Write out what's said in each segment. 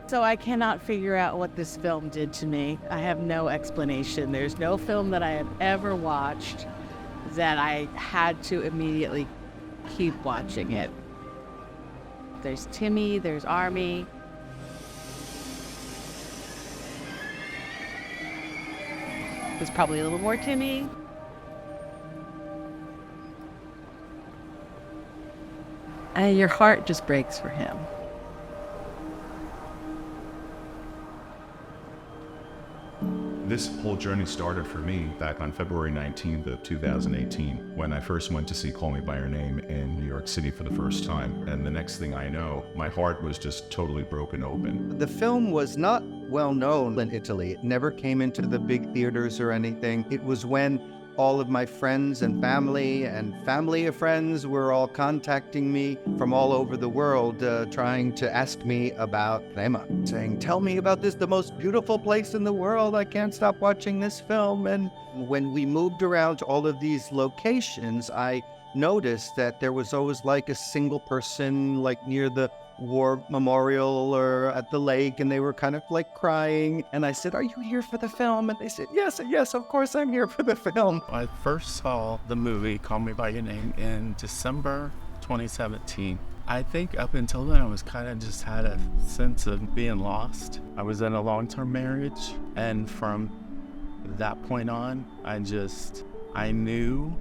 So I cannot figure out what this film did to me. I have no explanation. There's no film that I have ever watched that I had to immediately keep watching it. There's Timmy, there's Army. There's probably a little more Timmy. And your heart just breaks for him. This whole journey started for me back on February 19th of 2018 when I first went to see Call Me By Your Name in New York City for the first time. And the next thing I know, my heart was just totally broken open. The film was not well known in Italy. It never came into the big theaters or anything. It was when all of my friends and family of friends were all contacting me from all over the world, trying to ask me about Rema, saying, tell me about this, the most beautiful place in the world. I can't stop watching this film. And when we moved around to all of these locations, I noticed that there was always like a single person, like near the war memorial or at the lake, and they were kind of like crying. And I said, are you here for the film? And they said, yes, of course I'm here for the film. I first saw the movie Call Me By Your Name in December 2017. I think up until then I was kind of just had a sense of being lost. I was in a long-term marriage, and from that point on, I knew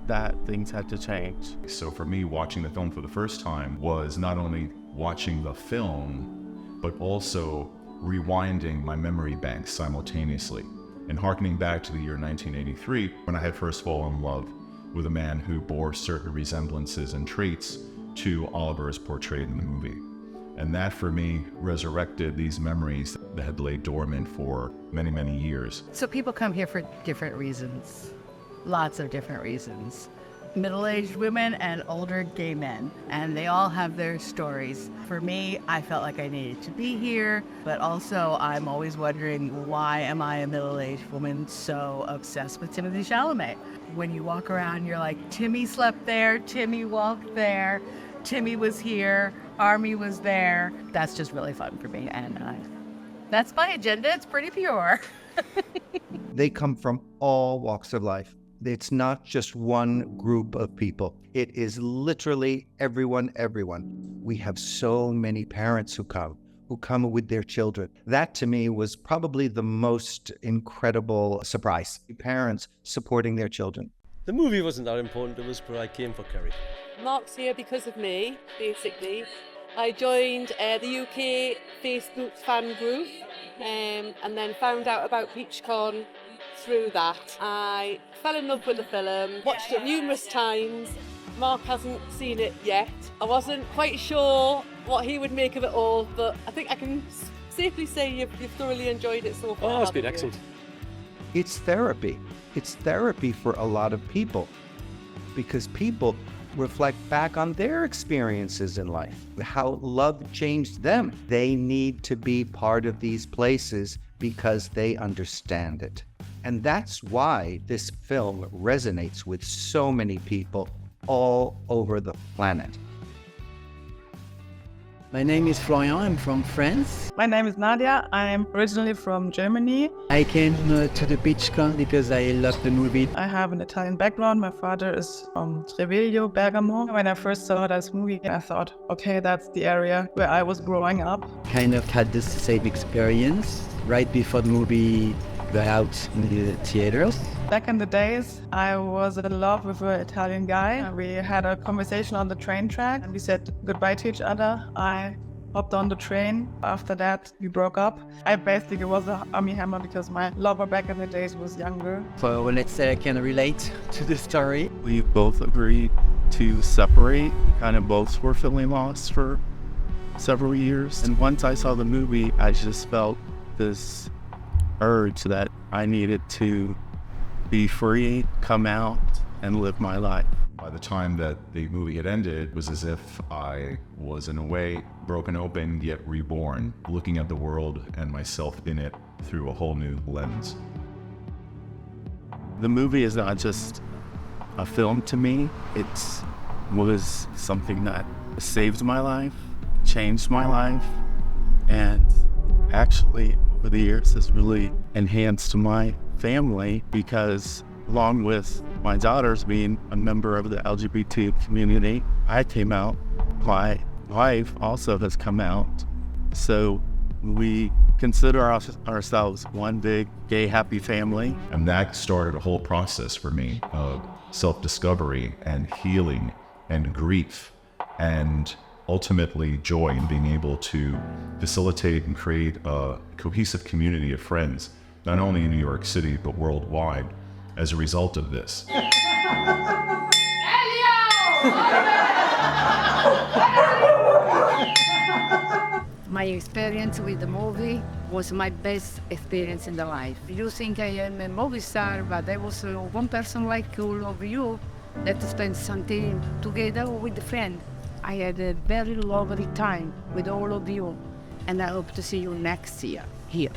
that things had to change. So for me, watching the film for the first time was not only watching the film, but also rewinding my memory banks simultaneously and harkening back to the year 1983 when I had first fallen in love with a man who bore certain resemblances and traits to Oliver as portrayed in the movie. And that for me resurrected these memories that had laid dormant for many, many years. So people come here for different reasons. Lots of different reasons. Middle-aged women and older gay men, and they all have their stories. For me, I felt like I needed to be here, but also I'm always wondering, why am I a middle-aged woman so obsessed with Timothée Chalamet? When you walk around, you're like, Timmy slept there, Timmy walked there, Timmy was here, Army was there. That's just really fun for me, and that's my agenda. It's pretty pure. They come from all walks of life. It's not just one group of people. It is literally everyone. We have so many parents who come with their children. That to me was probably the most incredible surprise. Parents supporting their children. The movie wasn't that important to us, but I came for Kerry. Mark's here because of me, basically. I joined the UK Facebook fan group and then found out about PEACHCON through that. I fell in love with the film, watched it numerous times. Mark hasn't seen it yet. I wasn't quite sure what he would make of it all, but I think I can safely say you've thoroughly enjoyed it so far. Oh, it's been excellent. It's therapy. It's therapy for a lot of people because people reflect back on their experiences in life, how love changed them. They need to be part of these places because they understand it. And that's why this film resonates with so many people all over the planet. My name is Florian, I'm from France. My name is Nadia, I'm originally from Germany. I came to the PEACHCON because I love the movie. I have an Italian background. My father is from Treviglio, Bergamo. When I first saw this movie, I thought, okay, that's the area where I was growing up. Kind of had the same experience right before the movie got out in the theaters. Back in the days, I was in love with an Italian guy. We had a conversation on the train track and we said goodbye to each other. I hopped on the train. After that, we broke up. I basically was an Army Hammer because my lover back in the days was younger. So let's say I can relate to the story. We both agreed to separate. Kind of both were feeling lost for several years. And once I saw the movie, I just felt this urge that I needed to be free, come out, and live my life. By the time that the movie had ended, it was as if I was in a way broken open yet reborn, looking at the world and myself in it through a whole new lens. The movie is not just a film to me, it was something that saved my life, changed my life, And actually, over the years, has really enhanced my family because along with my daughters being a member of the LGBT community, I came out. My wife also has come out. So we consider ourselves one big gay happy family. And that started a whole process for me of self-discovery and healing and grief and ultimately joy in being able to facilitate and create a cohesive community of friends, not only in New York City, but worldwide as a result of this. My experience with the movie was my best experience in the life. You think I am a movie star, but I was one person like all of you that spent something together with a friend. I had a very lovely time with all of you, and I hope to see you next year here.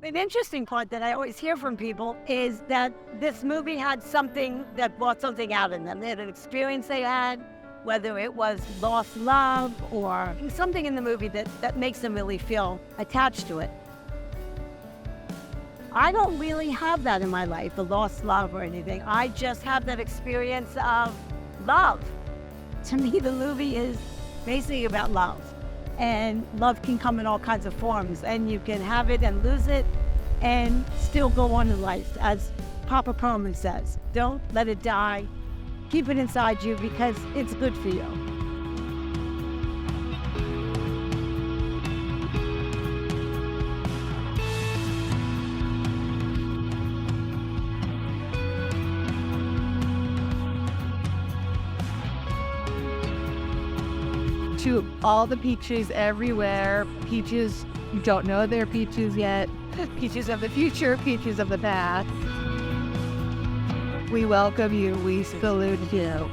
An interesting part that I always hear from people is that this movie had something that brought something out in them. They had an experience they had, whether it was lost love or something in the movie that makes them really feel attached to it. I don't really have that in my life, the lost love or anything. I just have that experience of love. To me, the movie is basically about love. And love can come in all kinds of forms, and you can have it and lose it and still go on in life. As Papa Perlman says, don't let it die. Keep it inside you because it's good for you. To all the peaches everywhere, peaches you don't know they're peaches yet, peaches of the future, peaches of the past. We welcome you, we salute you.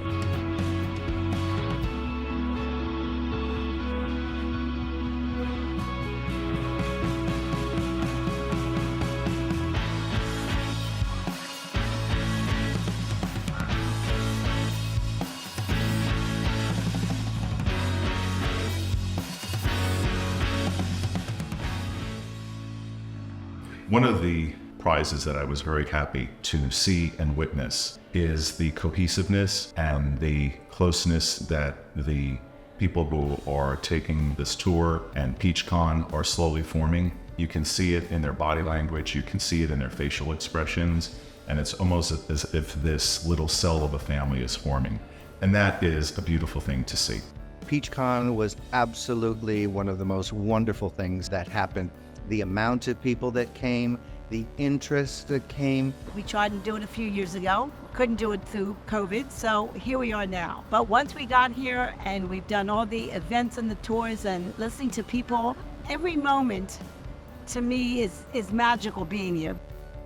One of the prizes that I was very happy to see and witness is the cohesiveness and the closeness that the people who are taking this tour and PEACHCON are slowly forming. You can see it in their body language, you can see it in their facial expressions, and it's almost as if this little cell of a family is forming. And that is a beautiful thing to see. PEACHCON was absolutely one of the most wonderful things that happened. The amount of people that came, the interest that came. We tried to do it a few years ago, couldn't do it through COVID, so here we are now. But once we got here and we've done all the events and the tours and listening to people, every moment to me is magical being here.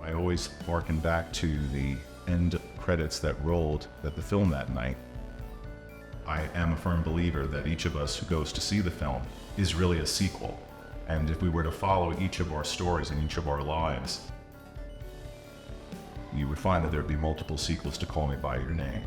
I always harken back to the end credits that rolled at the film that night. I am a firm believer that each of us who goes to see the film is really a sequel. And if we were to follow each of our stories and each of our lives, you would find that there'd be multiple sequels to Call Me By Your Name.